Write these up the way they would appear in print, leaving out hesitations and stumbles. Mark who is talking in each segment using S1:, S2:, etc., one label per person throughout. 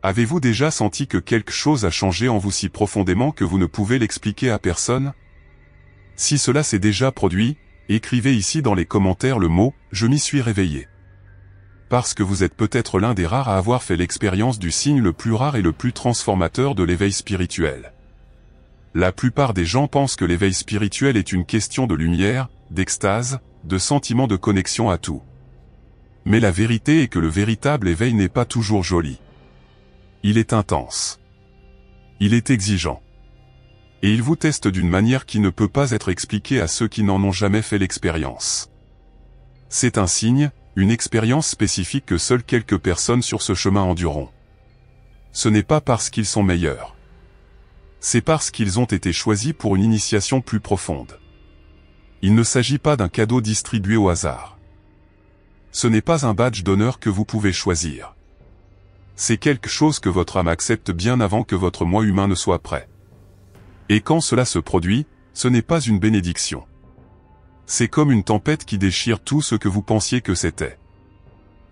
S1: Avez-vous déjà senti que quelque chose a changé en vous si profondément que vous ne pouvez l'expliquer à personne? Si cela s'est déjà produit, écrivez ici dans les commentaires le mot « Je m'y suis réveillé ». Parce que vous êtes peut-être l'un des rares à avoir fait l'expérience du signe le plus rare et le plus transformateur de l'éveil spirituel. La plupart des gens pensent que l'éveil spirituel est une question de lumière, d'extase, de sentiment de connexion à tout. Mais la vérité est que le véritable éveil n'est pas toujours joli. Il est intense. Il est exigeant. Et il vous teste d'une manière qui ne peut pas être expliquée à ceux qui n'en ont jamais fait l'expérience. C'est un signe, une expérience spécifique que seules quelques personnes sur ce chemin endureront. Ce n'est pas parce qu'ils sont meilleurs. C'est parce qu'ils ont été choisis pour une initiation plus profonde. Il ne s'agit pas d'un cadeau distribué au hasard. Ce n'est pas un badge d'honneur que vous pouvez choisir. C'est quelque chose que votre âme accepte bien avant que votre moi humain ne soit prêt. Et quand cela se produit, ce n'est pas une bénédiction. C'est comme une tempête qui déchire tout ce que vous pensiez que c'était.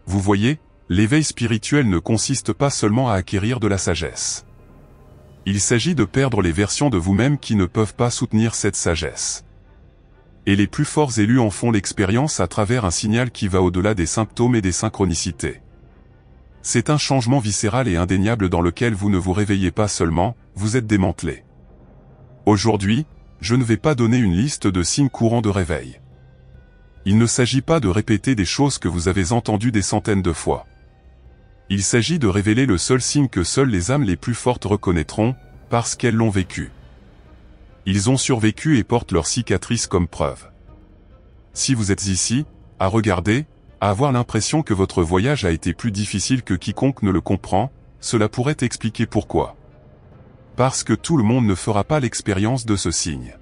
S1: Vous voyez, l'éveil spirituel ne consiste pas seulement à acquérir de la sagesse. Il s'agit de perdre les versions de vous-même qui ne peuvent pas soutenir cette sagesse. Et les plus forts élus en font l'expérience à travers un signal qui va au-delà des symptômes et des synchronicités. C'est un changement viscéral et indéniable dans lequel vous ne vous réveillez pas seulement, vous êtes démantelé. Aujourd'hui, je ne vais pas donner une liste de signes courants de réveil. Il ne s'agit pas de répéter des choses que vous avez entendues des centaines de fois. Il s'agit de révéler le seul signe que seules les âmes les plus fortes reconnaîtront, parce qu'elles l'ont vécu. Ils ont survécu et portent leurs cicatrices comme preuve. Si vous êtes ici, à regarder, à avoir l'impression que votre voyage a été plus difficile que quiconque ne le comprend, cela pourrait expliquer pourquoi. Parce que tout le monde ne fera pas l'expérience de ce signe.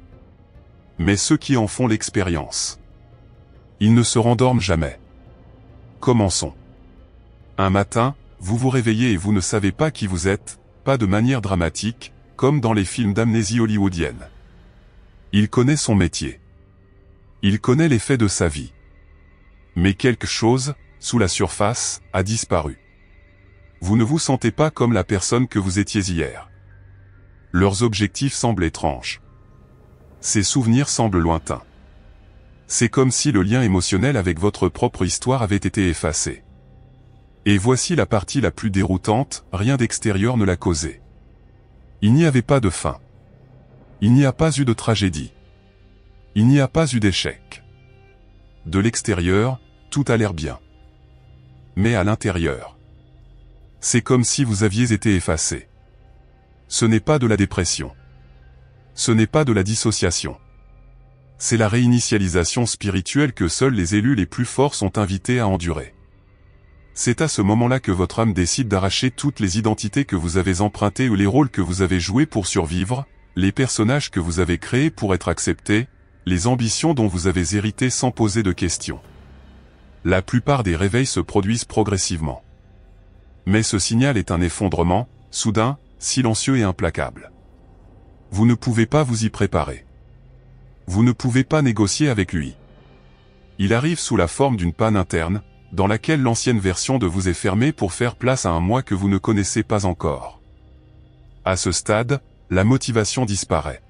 S1: Mais ceux qui en font l'expérience, ils ne se rendorment jamais. Commençons. Un matin, vous vous réveillez et vous ne savez pas qui vous êtes, pas de manière dramatique, comme dans les films d'amnésie hollywoodienne. Il connaît son métier. Il connaît les faits de sa vie. Mais quelque chose, sous la surface, a disparu. Vous ne vous sentez pas comme la personne que vous étiez hier. Leurs objectifs semblent étranges. Ses souvenirs semblent lointains. C'est comme si le lien émotionnel avec votre propre histoire avait été effacé. Et voici la partie la plus déroutante, rien d'extérieur ne l'a causé. Il n'y avait pas de fin. Il n'y a pas eu de tragédie. Il n'y a pas eu d'échec. De l'extérieur, tout a l'air bien. Mais à l'intérieur, c'est comme si vous aviez été effacé. Ce n'est pas de la dépression. Ce n'est pas de la dissociation. C'est la réinitialisation spirituelle que seuls les élus les plus forts sont invités à endurer. C'est à ce moment-là que votre âme décide d'arracher toutes les identités que vous avez empruntées ou les rôles que vous avez joués pour survivre, les personnages que vous avez créés pour être acceptés, les ambitions dont vous avez hérité sans poser de questions. La plupart des réveils se produisent progressivement. Mais ce signal est un effondrement, soudain, silencieux et implacable. Vous ne pouvez pas vous y préparer. Vous ne pouvez pas négocier avec lui. Il arrive sous la forme d'une panne interne, dans laquelle l'ancienne version de vous est fermée pour faire place à un moi que vous ne connaissez pas encore. À ce stade, la motivation disparaît.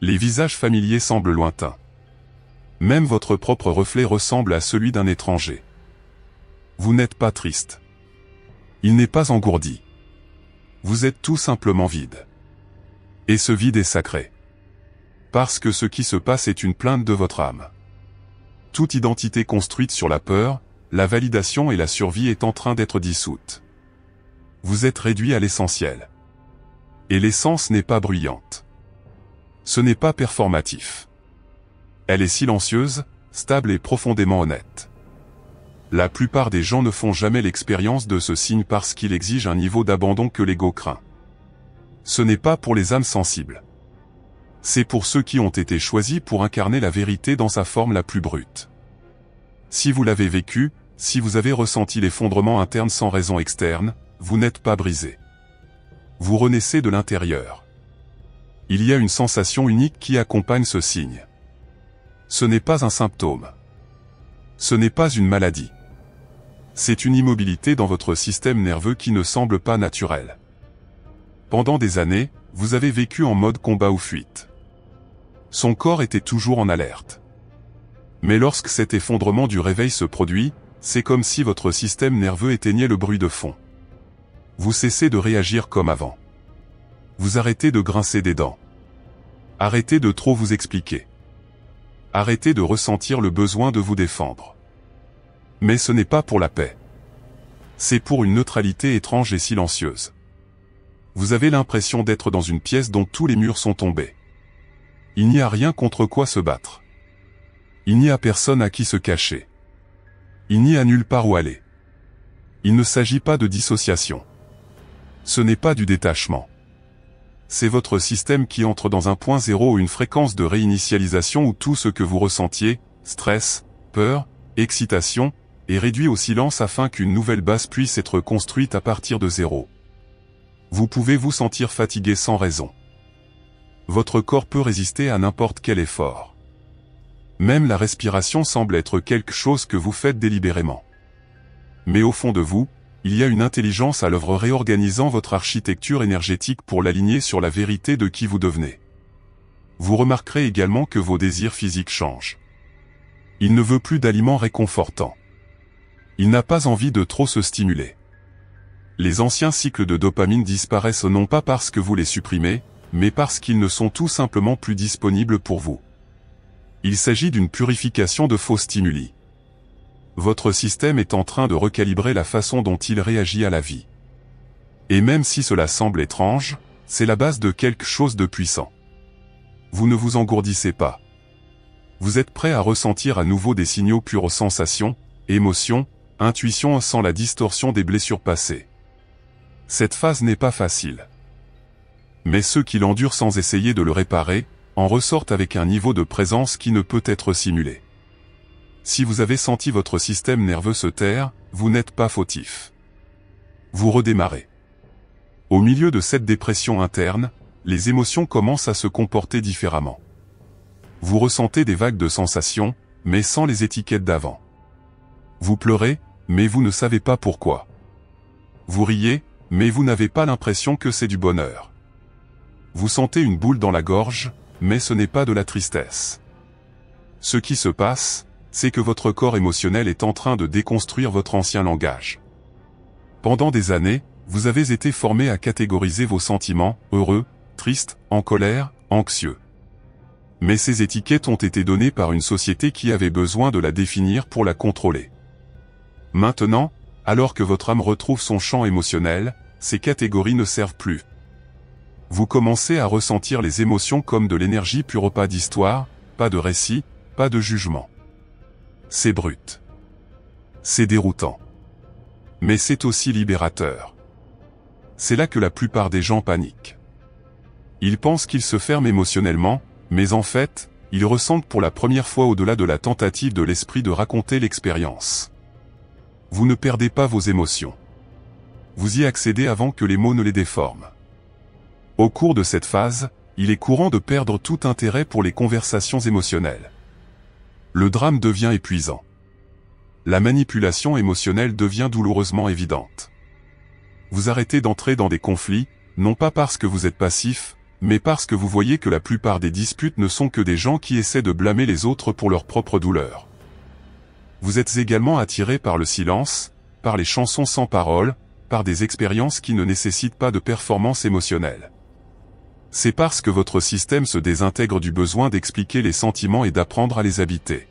S1: Les visages familiers semblent lointains. Même votre propre reflet ressemble à celui d'un étranger. Vous n'êtes pas triste. Il n'est pas engourdi. Vous êtes tout simplement vide. Et ce vide est sacré. Parce que ce qui se passe est une plainte de votre âme. Toute identité construite sur la peur, la validation et la survie est en train d'être dissoute. Vous êtes réduit à l'essentiel. Et l'essence n'est pas bruyante. Ce n'est pas performatif. Elle est silencieuse, stable et profondément honnête. La plupart des gens ne font jamais l'expérience de ce signe parce qu'il exige un niveau d'abandon que l'ego craint. Ce n'est pas pour les âmes sensibles. C'est pour ceux qui ont été choisis pour incarner la vérité dans sa forme la plus brute. Si vous l'avez vécu, si vous avez ressenti l'effondrement interne sans raison externe, vous n'êtes pas brisé. Vous renaissez de l'intérieur. Il y a une sensation unique qui accompagne ce signe. Ce n'est pas un symptôme. Ce n'est pas une maladie. C'est une immobilité dans votre système nerveux qui ne semble pas naturelle. Pendant des années, vous avez vécu en mode combat ou fuite. Son corps était toujours en alerte. Mais lorsque cet effondrement du réveil se produit, c'est comme si votre système nerveux éteignait le bruit de fond. Vous cessez de réagir comme avant. Vous arrêtez de grincer des dents. Arrêtez de trop vous expliquer. Arrêtez de ressentir le besoin de vous défendre. Mais ce n'est pas pour la paix. C'est pour une neutralité étrange et silencieuse. Vous avez l'impression d'être dans une pièce dont tous les murs sont tombés. Il n'y a rien contre quoi se battre. Il n'y a personne à qui se cacher. Il n'y a nulle part où aller. Il ne s'agit pas de dissociation. Ce n'est pas du détachement. C'est votre système qui entre dans un point zéro ou une fréquence de réinitialisation où tout ce que vous ressentiez, stress, peur, excitation, est réduit au silence afin qu'une nouvelle base puisse être construite à partir de zéro. Vous pouvez vous sentir fatigué sans raison. Votre corps peut résister à n'importe quel effort. Même la respiration semble être quelque chose que vous faites délibérément. Mais au fond de vous, il y a une intelligence à l'œuvre réorganisant votre architecture énergétique pour l'aligner sur la vérité de qui vous devenez. Vous remarquerez également que vos désirs physiques changent. Il ne veut plus d'aliments réconfortants. Il n'a pas envie de trop se stimuler. Les anciens cycles de dopamine disparaissent non pas parce que vous les supprimez, mais parce qu'ils ne sont tout simplement plus disponibles pour vous. Il s'agit d'une purification de faux stimuli. Votre système est en train de recalibrer la façon dont il réagit à la vie. Et même si cela semble étrange, c'est la base de quelque chose de puissant. Vous ne vous engourdissez pas. Vous êtes prêt à ressentir à nouveau des signaux purs sensations, émotions, intuitions sans la distorsion des blessures passées. Cette phase n'est pas facile. Mais ceux qui l'endurent sans essayer de le réparer, en ressortent avec un niveau de présence qui ne peut être simulé. Si vous avez senti votre système nerveux se taire, vous n'êtes pas fautif. Vous redémarrez. Au milieu de cette dépression interne, les émotions commencent à se comporter différemment. Vous ressentez des vagues de sensations, mais sans les étiquettes d'avant. Vous pleurez, mais vous ne savez pas pourquoi. Vous riez, mais vous n'avez pas l'impression que c'est du bonheur. Vous sentez une boule dans la gorge, mais ce n'est pas de la tristesse. Ce qui se passe, c'est que votre corps émotionnel est en train de déconstruire votre ancien langage. Pendant des années, vous avez été formé à catégoriser vos sentiments, heureux, tristes, en colère, anxieux. Mais ces étiquettes ont été données par une société qui avait besoin de la définir pour la contrôler. Maintenant, alors que votre âme retrouve son champ émotionnel, ces catégories ne servent plus. Vous commencez à ressentir les émotions comme de l'énergie pure, pas d'histoire, pas de récit, pas de jugement. C'est brut. C'est déroutant. Mais c'est aussi libérateur. C'est là que la plupart des gens paniquent. Ils pensent qu'ils se ferment émotionnellement, mais en fait, ils ressentent pour la première fois au-delà de la tentative de l'esprit de raconter l'expérience. Vous ne perdez pas vos émotions. Vous y accédez avant que les mots ne les déforment. Au cours de cette phase, il est courant de perdre tout intérêt pour les conversations émotionnelles. Le drame devient épuisant. La manipulation émotionnelle devient douloureusement évidente. Vous arrêtez d'entrer dans des conflits, non pas parce que vous êtes passif, mais parce que vous voyez que la plupart des disputes ne sont que des gens qui essaient de blâmer les autres pour leur propre douleur. Vous êtes également attiré par le silence, par les chansons sans paroles, par des expériences qui ne nécessitent pas de performance émotionnelle. C'est parce que votre système se désintègre du besoin d'expliquer les sentiments et d'apprendre à les habiter.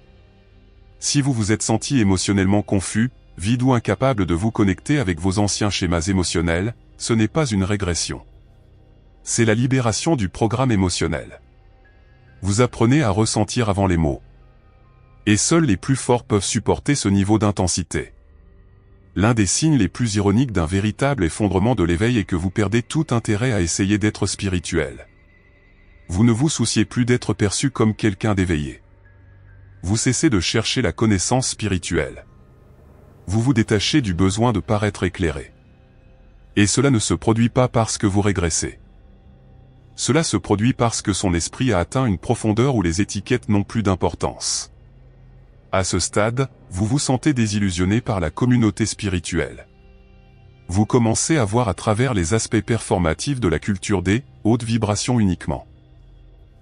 S1: Si vous vous êtes senti émotionnellement confus, vide ou incapable de vous connecter avec vos anciens schémas émotionnels, ce n'est pas une régression. C'est la libération du programme émotionnel. Vous apprenez à ressentir avant les mots. Et seuls les plus forts peuvent supporter ce niveau d'intensité. L'un des signes les plus ironiques d'un véritable effondrement de l'éveil est que vous perdez tout intérêt à essayer d'être spirituel. Vous ne vous souciez plus d'être perçu comme quelqu'un d'éveillé. Vous cessez de chercher la connaissance spirituelle. Vous vous détachez du besoin de paraître éclairé. Et cela ne se produit pas parce que vous régressez. Cela se produit parce que son esprit a atteint une profondeur où les étiquettes n'ont plus d'importance. À ce stade, vous vous sentez désillusionné par la communauté spirituelle. Vous commencez à voir à travers les aspects performatifs de la culture des hautes vibrations uniquement.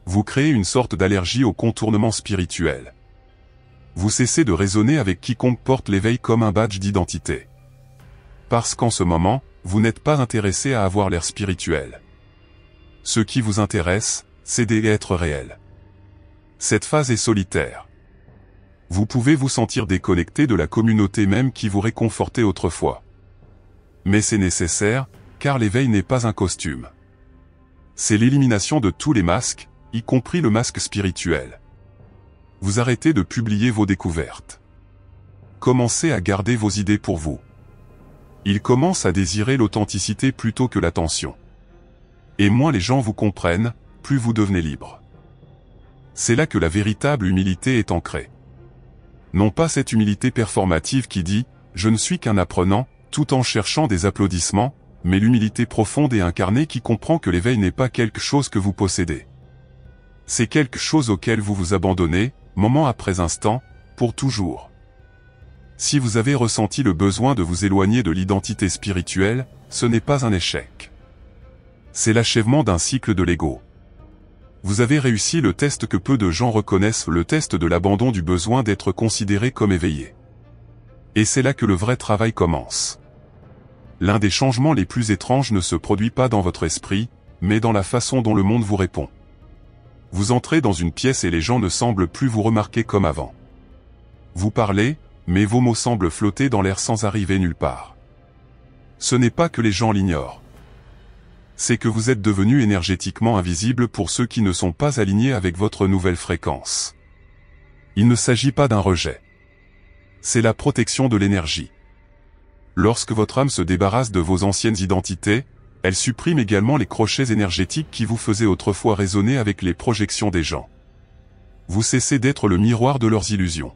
S1: Vous créez une sorte d'allergie au contournement spirituel. Vous cessez de raisonner avec quiconque porte l'éveil comme un badge d'identité. Parce qu'en ce moment, vous n'êtes pas intéressé à avoir l'air spirituel. Ce qui vous intéresse, c'est d'être réel. Cette phase est solitaire. Vous pouvez vous sentir déconnecté de la communauté même qui vous réconfortait autrefois. Mais c'est nécessaire, car l'éveil n'est pas un costume. C'est l'élimination de tous les masques, y compris le masque spirituel. Vous arrêtez de publier vos découvertes. Commencez à garder vos idées pour vous. Ils commencent à désirer l'authenticité plutôt que l'attention. Et moins les gens vous comprennent, plus vous devenez libre. C'est là que la véritable humilité est ancrée. Non pas cette humilité performative qui dit « je ne suis qu'un apprenant », tout en cherchant des applaudissements, mais l'humilité profonde et incarnée qui comprend que l'éveil n'est pas quelque chose que vous possédez. C'est quelque chose auquel vous vous abandonnez, moment après instant, pour toujours. Si vous avez ressenti le besoin de vous éloigner de l'identité spirituelle, ce n'est pas un échec. C'est l'achèvement d'un cycle de l'ego. Vous avez réussi le test que peu de gens reconnaissent, le test de l'abandon du besoin d'être considéré comme éveillé. Et c'est là que le vrai travail commence. L'un des changements les plus étranges ne se produit pas dans votre esprit, mais dans la façon dont le monde vous répond. Vous entrez dans une pièce et les gens ne semblent plus vous remarquer comme avant. Vous parlez, mais vos mots semblent flotter dans l'air sans arriver nulle part. Ce n'est pas que les gens l'ignorent. C'est que vous êtes devenu énergétiquement invisible pour ceux qui ne sont pas alignés avec votre nouvelle fréquence. Il ne s'agit pas d'un rejet. C'est la protection de l'énergie. Lorsque votre âme se débarrasse de vos anciennes identités, elle supprime également les crochets énergétiques qui vous faisaient autrefois résonner avec les projections des gens. Vous cessez d'être le miroir de leurs illusions.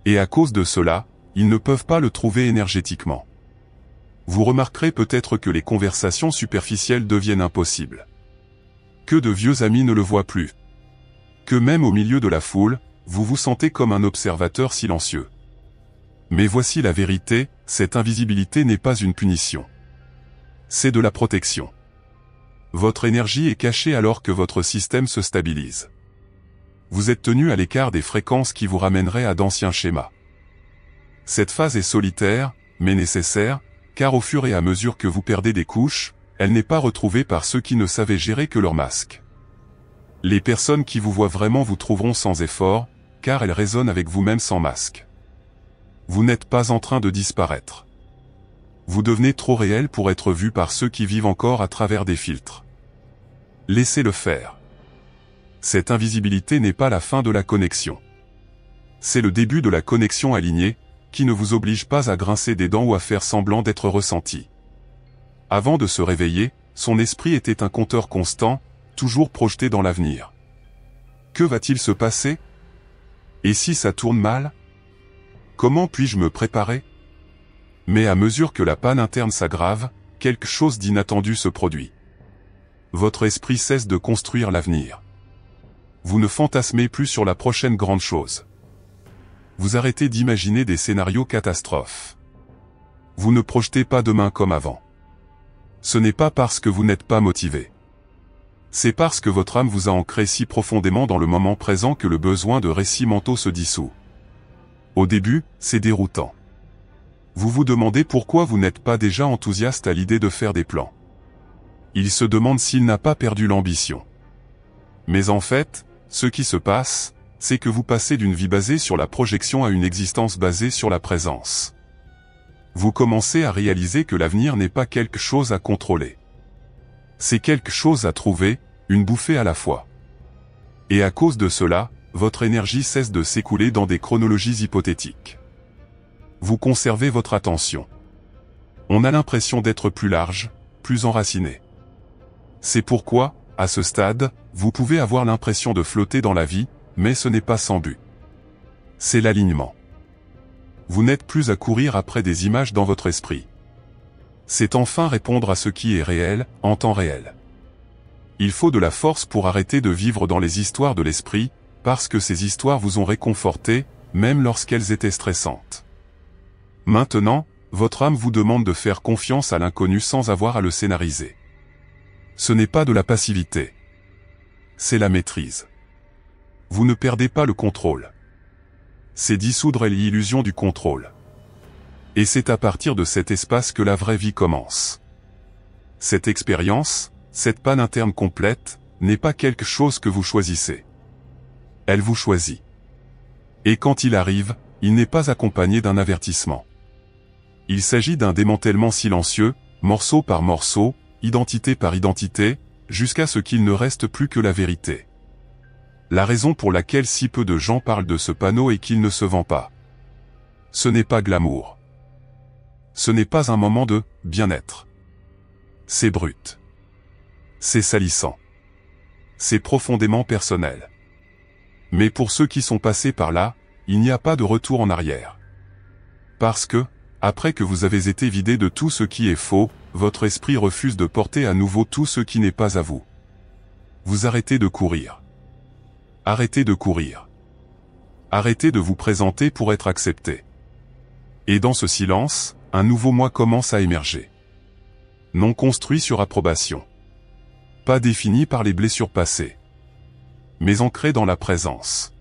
S1: Et à cause de cela, ils ne peuvent pas le trouver énergétiquement. Vous remarquerez peut-être que les conversations superficielles deviennent impossibles. Que de vieux amis ne le voient plus. Que même au milieu de la foule, vous vous sentez comme un observateur silencieux. Mais voici la vérité, cette invisibilité n'est pas une punition. C'est de la protection. Votre énergie est cachée alors que votre système se stabilise. Vous êtes tenu à l'écart des fréquences qui vous ramèneraient à d'anciens schémas. Cette phase est solitaire, mais nécessaire, car au fur et à mesure que vous perdez des couches, elle n'est pas retrouvée par ceux qui ne savaient gérer que leur masque. Les personnes qui vous voient vraiment vous trouveront sans effort, car elles résonnent avec vous-même sans masque. Vous n'êtes pas en train de disparaître. Vous devenez trop réel pour être vu par ceux qui vivent encore à travers des filtres. Laissez-le faire. Cette invisibilité n'est pas la fin de la connexion. C'est le début de la connexion alignée, qui ne vous oblige pas à grincer des dents ou à faire semblant d'être ressenti. Avant de se réveiller, son esprit était un compteur constant, toujours projeté dans l'avenir. Que va-t-il se passer? Et si ça tourne mal? Comment puis-je me préparer? Mais à mesure que la panne interne s'aggrave, quelque chose d'inattendu se produit. Votre esprit cesse de construire l'avenir. Vous ne fantasmez plus sur la prochaine grande chose. Vous arrêtez d'imaginer des scénarios catastrophes. Vous ne projetez pas demain comme avant. Ce n'est pas parce que vous n'êtes pas motivé. C'est parce que votre âme vous a ancré si profondément dans le moment présent que le besoin de récits mentaux se dissout. Au début, c'est déroutant. Vous vous demandez pourquoi vous n'êtes pas déjà enthousiaste à l'idée de faire des plans. Il se demande s'il n'a pas perdu l'ambition. Mais en fait, ce qui se passe, c'est que vous passez d'une vie basée sur la projection à une existence basée sur la présence. Vous commencez à réaliser que l'avenir n'est pas quelque chose à contrôler. C'est quelque chose à trouver, une bouffée à la fois. Et à cause de cela, votre énergie cesse de s'écouler dans des chronologies hypothétiques. Vous conservez votre attention. On a l'impression d'être plus large, plus enraciné. C'est pourquoi, à ce stade, vous pouvez avoir l'impression de flotter dans la vie, mais ce n'est pas sans but. C'est l'alignement. Vous n'êtes plus à courir après des images dans votre esprit. C'est enfin répondre à ce qui est réel, en temps réel. Il faut de la force pour arrêter de vivre dans les histoires de l'esprit, parce que ces histoires vous ont réconforté, même lorsqu'elles étaient stressantes. Maintenant, votre âme vous demande de faire confiance à l'inconnu sans avoir à le scénariser. Ce n'est pas de la passivité. C'est la maîtrise. Vous ne perdez pas le contrôle. C'est dissoudre l'illusion du contrôle. Et c'est à partir de cet espace que la vraie vie commence. Cette expérience, cette panne interne complète, n'est pas quelque chose que vous choisissez. Elle vous choisit. Et quand il arrive, il n'est pas accompagné d'un avertissement. Il s'agit d'un démantèlement silencieux, morceau par morceau, identité par identité, jusqu'à ce qu'il ne reste plus que la vérité. La raison pour laquelle si peu de gens parlent de ce panneau est qu'il ne se vend pas. Ce n'est pas glamour. Ce n'est pas un moment de bien-être. C'est brut. C'est salissant. C'est profondément personnel. Mais pour ceux qui sont passés par là, il n'y a pas de retour en arrière. Parce que, après que vous avez été vidé de tout ce qui est faux, votre esprit refuse de porter à nouveau tout ce qui n'est pas à vous. Vous arrêtez de courir. Arrêtez de courir. Arrêtez de vous présenter pour être accepté. Et dans ce silence, un nouveau moi commence à émerger. Non construit sur approbation. Pas défini par les blessures passées. Mais ancré dans la présence.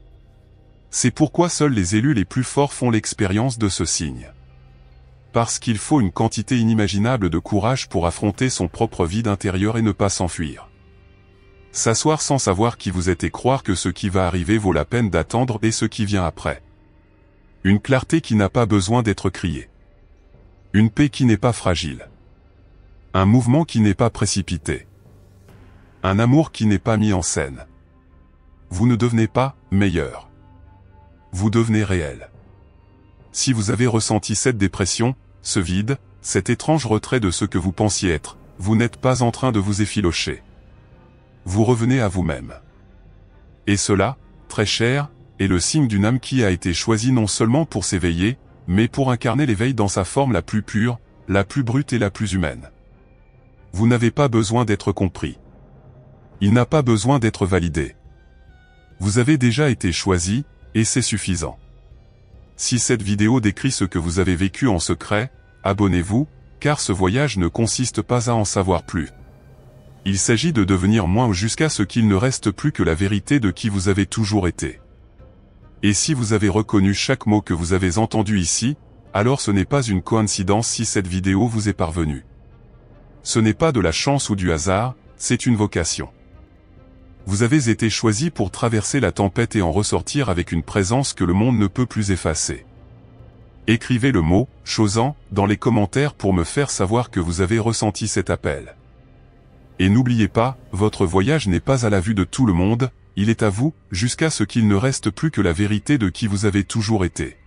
S1: C'est pourquoi seuls les élus les plus forts font l'expérience de ce signe. Parce qu'il faut une quantité inimaginable de courage pour affronter son propre vide intérieur et ne pas s'enfuir. S'asseoir sans savoir qui vous êtes et croire que ce qui va arriver vaut la peine d'attendre et ce qui vient après. Une clarté qui n'a pas besoin d'être criée. Une paix qui n'est pas fragile. Un mouvement qui n'est pas précipité. Un amour qui n'est pas mis en scène. Vous ne devenez pas meilleur. Vous devenez réel. Si vous avez ressenti cette dépression, ce vide, cet étrange retrait de ce que vous pensiez être, vous n'êtes pas en train de vous effilocher. Vous revenez à vous-même. Et cela, très cher, est le signe d'une âme qui a été choisie non seulement pour s'éveiller, mais pour incarner l'éveil dans sa forme la plus pure, la plus brute et la plus humaine. Vous n'avez pas besoin d'être compris. Il n'a pas besoin d'être validé. Vous avez déjà été choisi, et c'est suffisant. Si cette vidéo décrit ce que vous avez vécu en secret, abonnez-vous, car ce voyage ne consiste pas à en savoir plus. Il s'agit de devenir moins jusqu'à ce qu'il ne reste plus que la vérité de qui vous avez toujours été. Et si vous avez reconnu chaque mot que vous avez entendu ici, alors ce n'est pas une coïncidence si cette vidéo vous est parvenue. Ce n'est pas de la chance ou du hasard, c'est une vocation. Vous avez été choisi pour traverser la tempête et en ressortir avec une présence que le monde ne peut plus effacer. Écrivez le mot « Chosan » dans les commentaires pour me faire savoir que vous avez ressenti cet appel. Et n'oubliez pas, votre voyage n'est pas à la vue de tout le monde, il est à vous, jusqu'à ce qu'il ne reste plus que la vérité de qui vous avez toujours été.